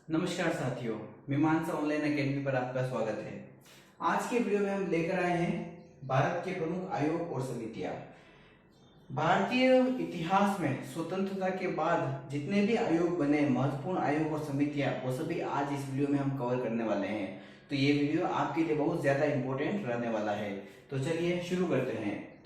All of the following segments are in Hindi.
नमस्कार साथियों, मीमांसा ऑनलाइन एकेडमी पर आपका स्वागत है। आज के वीडियो में हम लेकर आए हैं भारत के प्रमुख आयोग और समितियां। भारतीय इतिहास में स्वतंत्रता के बाद जितने भी आयोग बने, महत्वपूर्ण आयोग और समितियां, वो सभी आज इस वीडियो में हम कवर करने वाले हैं। तो ये वीडियो आपके लिए बहुत ज्यादा इंपॉर्टेंट रहने वाला है। तो चलिए शुरू करते हैं।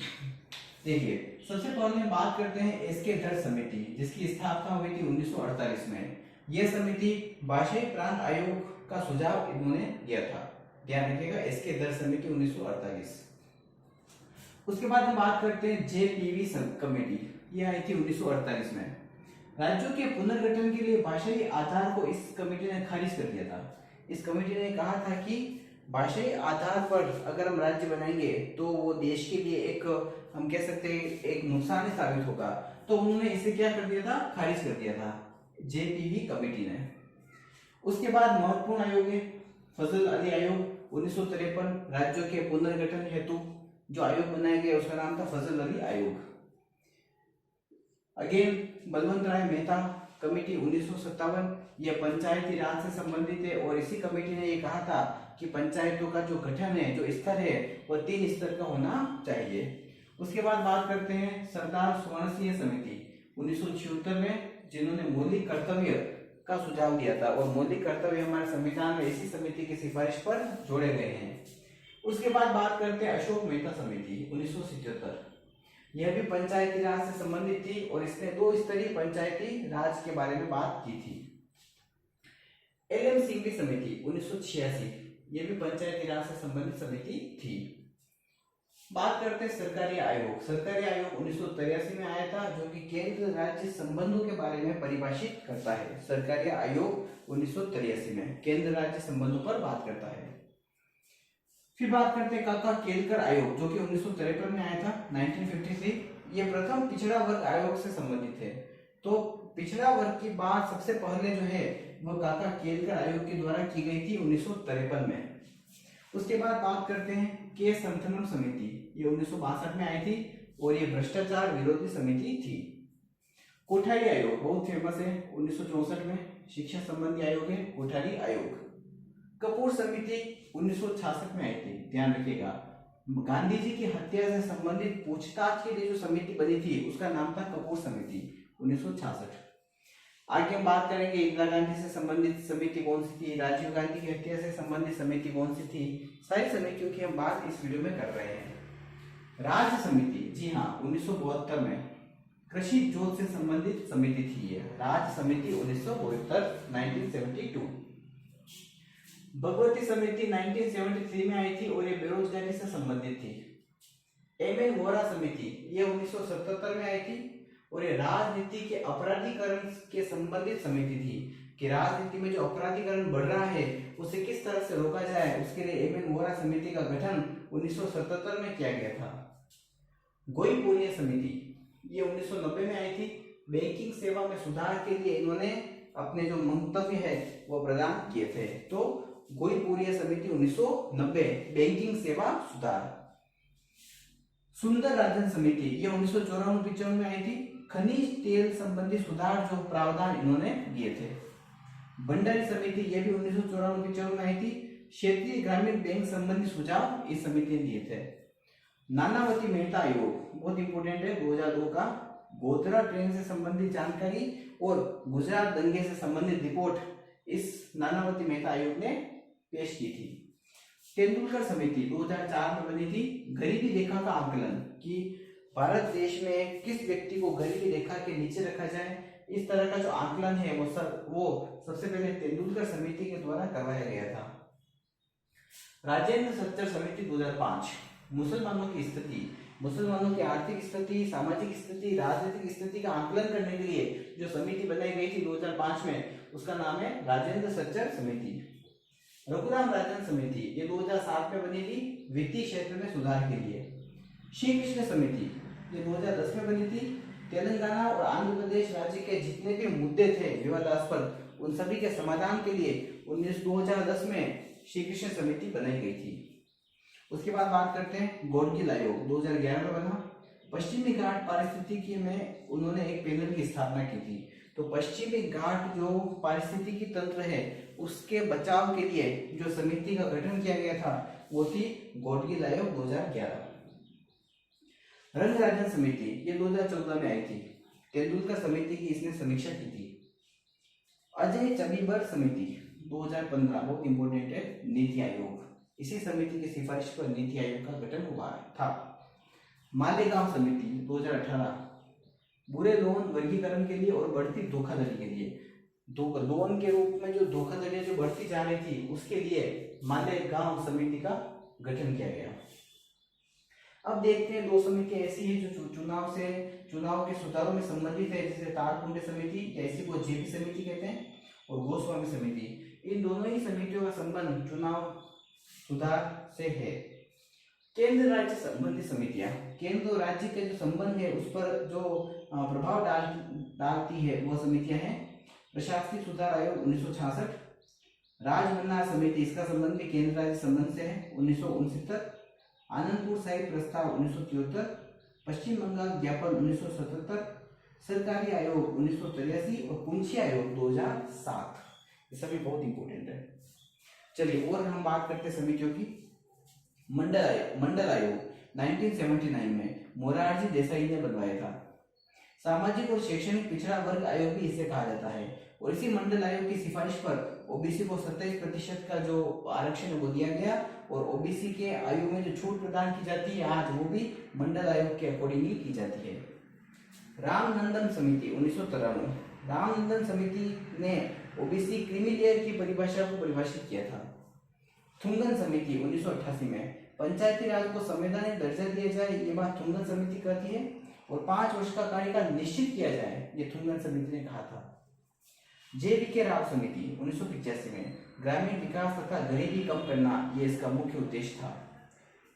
देखिए, सबसे पहले हम बात करते हैं एसके धर समिति, जिसकी स्थापना हुई थी 1948 में। यह समिति भाषाई प्रांत आयोग का सुझाव इन्होंने दिया था। ध्यान रखिएगा, एसके धर समिति 1948। उसके बाद हम बात करते हैं जेपीवी कमेटी। यह आई थी 1948 में। राज्यों के पुनर्गठन के लिए भाषाई आधार को इस कमेटी ने खारिज कर दिया था। इस कमेटी ने कहा था कि भाषाई आधार पर अगर हम राज्य बनाएंगे तो वो देश के लिए एक, हम कह सकते हैं, एक नुकसान ही साबित होगा। तो उन्होंने इसे क्या कर दिया था, खारिज कर दिया था जेपीवी कमेटी ने। उसके बाद महत्वपूर्ण आयोग है फजल अली आयोग 1953। राज्यों के पुनर्गठन हेतु जो आयोग बनाया गया उसका नाम था फजल अली आयोग। अगेन बलवंत राय मेहता कमेटी 1957। यह पंचायती राज से संबंधित है और इसी कमेटी ने यह कहा था कि पंचायतों का जो गठन है, जो स्तर है, वह 3 स्तर का होना चाहिए। उसके बाद बात करते हैं सरदार स्वर्ण सिंह समिति 1976 में, जिन्होंने मौलिक कर्तव्य का सुझाव दिया था और मौलिक कर्तव्य हमारे संविधान में इसी समिति की सिफारिश पर जोड़े गए हैं। उसके बाद बात करते हैं अशोक मेहता समिति 1977। यह भी पंचायती राज से संबंधित थी और इसने 2 स्तरीय पंचायती राज के बारे में बात की थी। एलएम सिंघवी समिति 1986, यह भी पंचायती राज से संबंधित समिति थी। बात करते हैं सरकारी आयोग। सरकारी आयोग 1983 में आया था, जो कि केंद्र राज्य संबंधों के बारे में परिभाषित करता है। सरकारी आयोग 1983 में केंद्र राज्य संबंधों पर बात करता है। फिर बात करते हैं काका केलकर आयोग, जो कि 1953 में आया था 1953। ये प्रथम पिछड़ा वर्ग आयोग से संबंधित है। तो पिछड़ा वर्ग की बात सबसे पहले जो है वह काका केलकर आयोग के द्वारा की गई थी 1953 में। उसके बाद बात करते हैं के संथनम समिति, ये 1962 में आई थी और ये भ्रष्टाचार विरोधी समिति थी। कोठारी आयोग बहुत फेमस है, 1964 में शिक्षा संबंधी आयोग है कोठारी आयोग। कपूर समिति 1966 में आई थी। ध्यान रखिएगा, गांधी जी की हत्या से संबंधित पूछताछ के लिए जो समिति बनी थी उसका नाम था कपूर समिति 1966। आगे हम बात करेंगे इंदिरा गांधी से संबंधित समिति कौन सी थी, राजीव गांधी की हत्या से संबंधित समिति कौन सी थी। सारी समितियों की हम बात इस वीडियो में कर रहे हैं। राज्य समिति, जी हाँ, 1972 में कृषि जोत से संबंधित समिति थी। ये राज्य समिति 1972। भगवती समिति 1973 में आई थी और ये बेरोजगारी से संबंधित थी। एमएन वोरा समिति ये 1977 में आई थी और ये राजनीति के अपराधीकरण के संबंधित समिति थी कि राजनीति में जो अपराधीकरण बढ़ रहा है उसे किस तरह से रोका जाए, उसके लिए एमएन वोरा समिति का गठन 1977 में किया गया था। गोईपुरिया समिति ये 1990 में आई थी। बैंकिंग सेवा में सुधार के लिए इन्होंने अपने जो मंतव्य है वो प्रदान किए थे। तो गोईपुरिया समिति 1990, बैंकिंग सेवा सुधार। सुंदर राजन समिति ये 1994-95 में आई थी। खनिज तेल संबंधी सुधार जो प्रावधान इन्होंने दिए थे। भंडारी समिति ये भी 1994-95 में आई थी। क्षेत्रीय ग्रामीण बैंक संबंधी सुझाव इस समिति ने दिए थे। नानावती मेहता आयोग बहुत इंपोर्टेंट है, 2002 का। गोधरा ट्रेन से संबंधित जानकारी और गुजरात दंगे से संबंधित रिपोर्ट इस नानावती मेहता आयोग ने पेश की थी। तेंदुलकर समिति 2004 में बनी थी। गरीबी रेखा का आकलन कि भारत देश में किस व्यक्ति को गरीबी रेखा के नीचे रखा जाए, इस तरह का जो आकलन है वो सबसे पहले तेंदुलकर समिति के द्वारा करवाया गया था। राजेंद्र सच्चर समिति 2005, मुसलमानों की स्थिति, मुसलमानों की आर्थिक स्थिति, सामाजिक स्थिति, राजनीतिक स्थिति का आकलन करने के लिए जो समिति बनाई गई थी 2005 में, उसका नाम है राजेंद्र सच्चर समिति। रघुराम राजन समिति ये 2007 में बनी थी, वित्तीय क्षेत्र में सुधार के लिए। श्री कृष्ण समिति ये 2010 में बनी थी। तेलंगाना और आंध्र प्रदेश राज्य के जितने भी मुद्दे थे विवादास्पद, उन सभी के समाधान के लिए 2010 में श्री कृष्ण समिति बनाई गई थी। उसके बाद बात करते हैं गौडगिल आयोग 2011 में बना। पश्चिमी घाट पारिस्थितिकी में उन्होंने एक पैनल की स्थापना की थी। तो पश्चिमी घाट जो पारिस्थितिकी तंत्र है उसके बचाव के लिए जो समिति का गठन किया गया था वो थी गॉडगिल आयोग 2011। रंगराजन समिति ये 2014 में आई थी, तेंदुलकर समिति की इसने समीक्षा की थी। अजय चबीबर समिति 2015 बहुत इंपोर्टेंट है, नीति आयोग, इसी समिति की सिफारिश पर नीति आयोग का गठन हुआ था। मालेगांव समिति 2018 बुरे लोन वर्गीकरण के लिए और बढ़ती धोखाधड़ी के लिए, लोन के रूप में जो धोखाधड़ी जो बढ़ती जा रही थी उसके लिए मालेगांव समिति का गठन किया गया। अब देखते हैं दो समिति ऐसी है जो चुनाव के सुधारों में संबंधित है, जैसे तारकुंडे समिति या इसी को जेपी समिति कहते हैं, और गोस्वामी समिति। इन दोनों ही समितियों का संबंध चुनाव सुधार से है। केंद्र राज्य संबंधी समितियां, केंद्र और राज्य के जो संबंध है उस पर जो प्रभाव डालती है वो समितियां हैं प्रशासनिक सुधार आयोग 1966, राजमन्ना समिति, इसका संबंध भी केंद्र राज्य संबंध से है 1969, आनंदपुर साहिब प्रस्ताव 1973, पश्चिम बंगाल ज्ञापन 1977, सरकारी आयोग 1983 और पुंछी आयोग 2007। ये सभी बहुत इंपॉर्टेंट है। चलिए और हम बात करते हैं समितियों की। मंडल आयोग 1979 में मोरारजी देसाई ने बनवाया था। सामाजिक और शैक्षणिक पिछड़ा वर्ग आयोग भी इसे कहा जाता है, और इसी मंडल आयोग की सिफारिश पर ओबीसी को 27% का जो आरक्षण है वो दिया गया, और ओबीसी के आयु में जो छूट प्रदान की जाती है आज वो भी मंडल आयोग के अकॉर्डिंग ही की जाती है। रामनंदन समिति 1993, रामनंदन समिति ने ओबीसी क्रीमी लेयर की परिभाषा को परिभाषित किया था। थुंगन समिति 1988 में पंचायती राज को संवैधानिक दर्जा दिया जाए ये बात थुंगन समिति कहती है, और 5 वर्ष का कार्यकाल निश्चित किया जाए ये थुंगन समिति ने कहा था। JVK राव समिति 1985 में ग्रामीण विकास तथा गरीबी कम करना ये इसका मुख्य उद्देश्य था।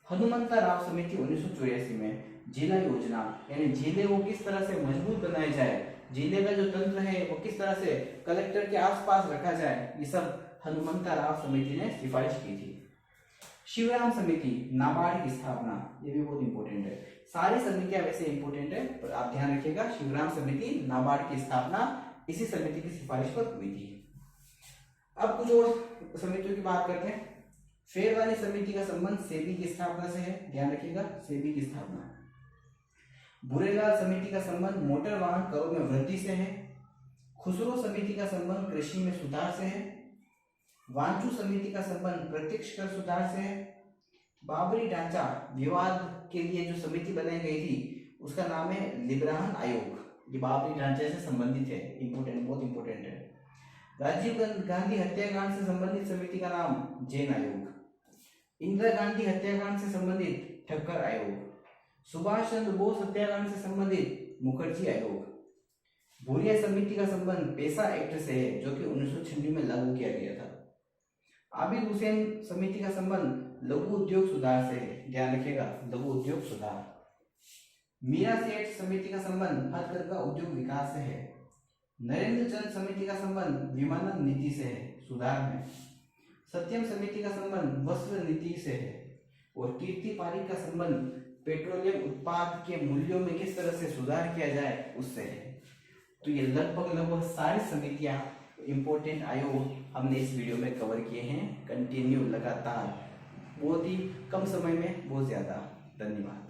हनुमंता राव समिति 1984 में जिला योजना यानी जिले को किस तरह से मजबूत बनाया जाए, जिले का जो तंत्र है वो किस तरह से कलेक्टर के आसपास रखा जाए, ये सब हनुमंता राव समिति ने सिफारिश की थी। शिवराम समिति नाबार्ड की स्थापना, ये भी बहुत इंपॉर्टेंट है। सारी समितियां वैसे इंपॉर्टेंट है पर आप ध्यान रखिएगा, शिवराम समिति नाबार्ड की स्थापना इसी समिति की सिफारिश पर हुई थी। अब कुछ और समितियों की बात करते हैं। फेरवानी समिति का संबंध सेबी की स्थापना से है, ध्यान रखिएगा, सेबी की स्थापना। बुरेलाल समिति का संबंध मोटर वाहन करों में वृद्धि से है। खुसरो समिति का संबंध कृषि में सुधार से है। वांचू समिति का संबंध प्रत्यक्ष कर सुधार से है। बाबरी ढांचा विवाद के लिए जो समिति बनाई गई थी उसका नाम है लिब्राहन आयोग, ये बाबरी ढांचे से संबंधित है, इंपोर्टेंट, बहुत इंपोर्टेंट है। राजीव गांधी हत्याकांड से संबंधित समिति का नाम जैन आयोग। इंदिरा गांधी हत्याकांड से संबंधित ठक्कर आयोग। सुभाष चंद्र बोस हत्याकांड से संबंधित मुखर्जी आयोग। भूरिया समिति का संबंध पेशा एक्ट से है जो कि 1996 में लागू किया गया था। आबिद हुसैन समिति का संबंध लघु उद्योग सुधार से है, ध्यान रखिएगा, लघु उद्योग सुधार। मीरा सेठ समिति का संबंध हथकरघा उद्योग विकास से है। नरेंद्र चंद समिति का संबंध विमानन नीति से है, सुधार में। सत्यम समिति का संबंध वस्त्र नीति से है, और कीर्ति पारिक का संबंध पेट्रोलियम उत्पाद के मूल्यों में किस तरह से सुधार किया जाए उससे है। तो ये लगभग सारी समितियां, इंपॉर्टेंट आयोग हमने इस वीडियो में कवर किए हैं, कंटिन्यू, लगातार, बहुत ही कम समय में बहुत ज्यादा। धन्यवाद।